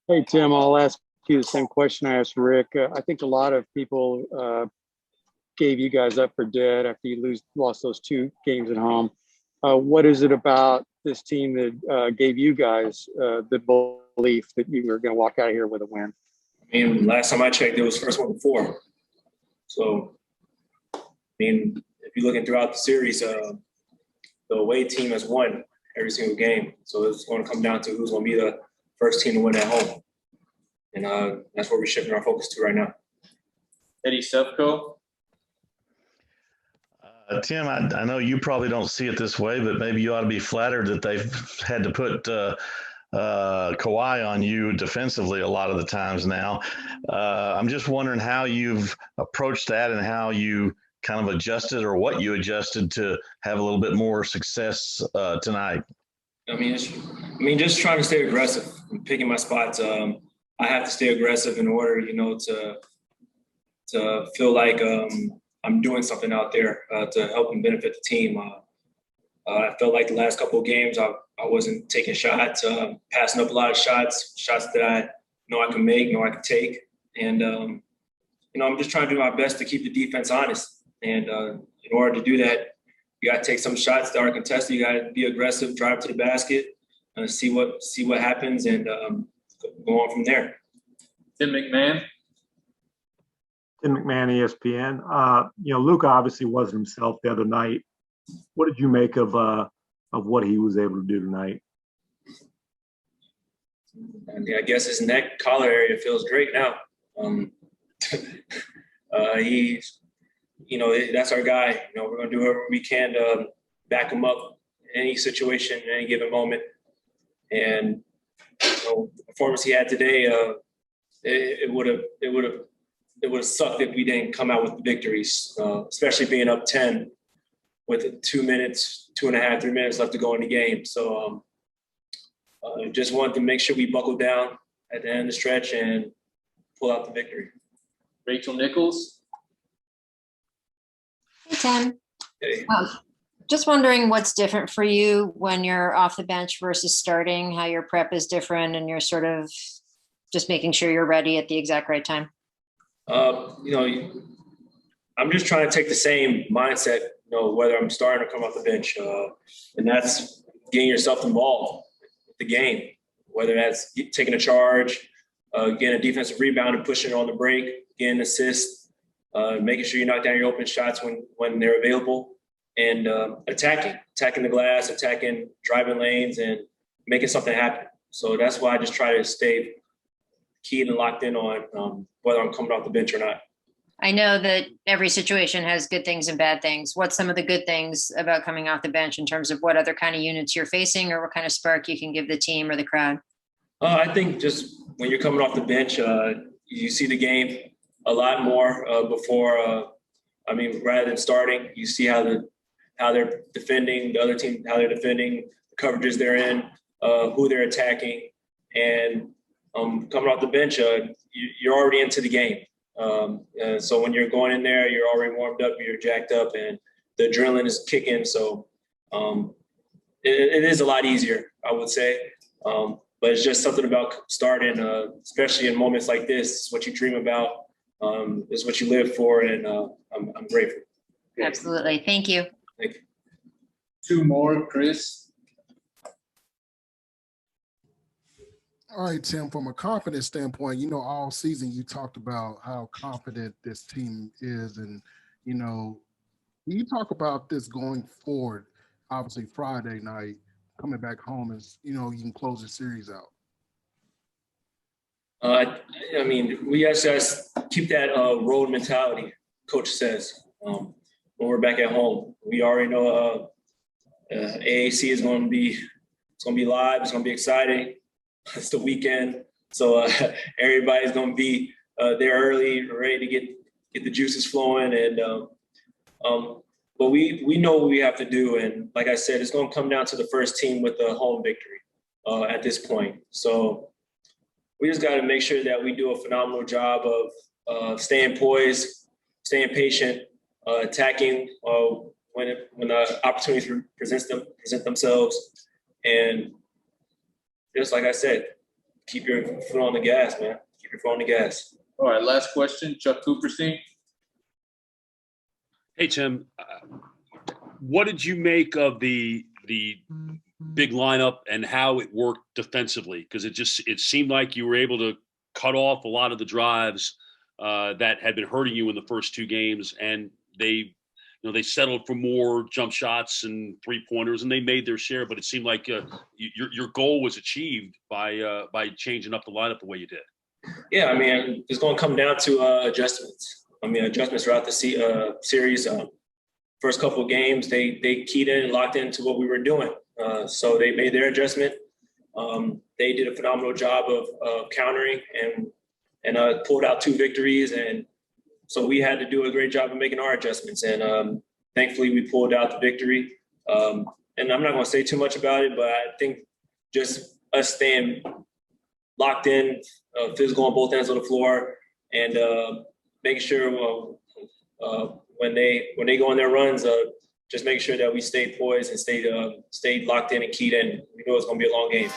Hey, Tim, I'll ask you the same question I asked Rick. I think a lot of people gave you guys up for dead after you lost those two games at home. What is it about this team that gave you guys the belief that you were going to walk out of here with a win? I mean, last time I checked, it was first one before. So, I mean, if you're looking throughout the series, the away team has won every single game. So it's going to come down to who's going to be the first team to win at home. And that's where we're shifting our focus to right now. Eddie Sefko. Tim, I know you probably don't see it this way, but maybe you ought to be flattered that they've had to put Kawhi on you defensively a lot of the times now. I'm just wondering how you've approached that and how you kind of adjusted or what you adjusted to have a little bit more success tonight. I mean, just trying to stay aggressive and picking my spots. I have to stay aggressive in order, to feel like I'm doing something out there to help and benefit the team. I felt like the last couple of games I wasn't taking shots, passing up a lot of shots that I know I can make, know I can take. And, I'm just trying to do my best to keep the defense honest. And in order to do that, you got to take some shots that are contested. You got to be aggressive, drive to the basket, see what happens, and go on from there. Tim McMahon. Tim McMahon, ESPN. Luka obviously wasn't himself the other night. What did you make of what he was able to do tonight? I guess his neck collar area feels great now. That's our guy. We're going to do whatever we can to back him up in any situation, in any given moment. And the performance he had today, it would have sucked if we didn't come out with the victories, especially being up 10 with 2 minutes, 2.5, 3 minutes left to go in the game. So just wanted to make sure we buckled down at the end of the stretch and pull out the victory. Rachel Nichols. Hey, Tim. Hey. Just wondering what's different for you when you're off the bench versus starting, how your prep is different and you're sort of just making sure you're ready at the exact right time. I'm just trying to take the same mindset, whether I'm starting or come off the bench. And that's getting yourself involved with the game, whether that's taking a charge, getting a defensive rebound and pushing it on the break, getting an assist, making sure you knock down your open shots when they're available, and attacking the glass, attacking driving lanes, and making something happen. So that's why I just try to stay keyed and locked in on whether I'm coming off the bench or not. I know that every situation has good things and bad things. What's some of the good things about coming off the bench in terms of what other kind of units you're facing or what kind of spark you can give the team or the crowd? I think just when you're coming off the bench, you see the game a lot more before. Rather than starting, you see how they're defending, the other team, how they're defending, the coverages they're in, who they're attacking, and coming off the bench, you're already into the game. So when you're going in there, you're already warmed up, you're jacked up, and the adrenaline is kicking. So it is a lot easier, I would say. But it's just something about starting, especially in moments like this. It's what you dream about. It's what you live for, and I'm grateful. Absolutely. Thank you. Thank you. Two more, Chris. All right, Tim, from a confidence standpoint, all season you talked about how confident this team is. And, you talk about this going forward, obviously Friday night, coming back home is, you can close the series out. We just keep that road mentality, Coach says, when we're back at home. We already know AAC is going to be live. It's going to be exciting. It's the weekend, so everybody's going to be there early, ready to get the juices flowing. And but we know what we have to do. And like I said, it's going to come down to the first team with the home victory at this point. So we just got to make sure that we do a phenomenal job of staying poised, staying patient, attacking when the opportunities present themselves, and just like I said, keep your foot on the gas, man. Keep your foot on the gas. All right, last question, Chuck Cooperstein. Hey, Tim, what did you make of the big lineup and how it worked defensively? Because it seemed like you were able to cut off a lot of the drives that had been hurting you in the first two games, and they settled for more jump shots and 3-pointers, and they made their share. But it seemed like your goal was achieved by changing up the lineup the way you did. Yeah, I mean, it's going to come down to adjustments. I mean, adjustments throughout the series. First couple of games, they keyed in and locked into what we were doing. So they made their adjustment. They did a phenomenal job of countering and pulled out 2 victories. And so we had to do a great job of making our adjustments. And thankfully, we pulled out the victory. And I'm not going to say too much about it, but I think just us staying locked in, physical on both ends of the floor, and making sure when they go on their runs, just make sure that we stay poised and stay locked in and keyed in. We know it's going to be a long game.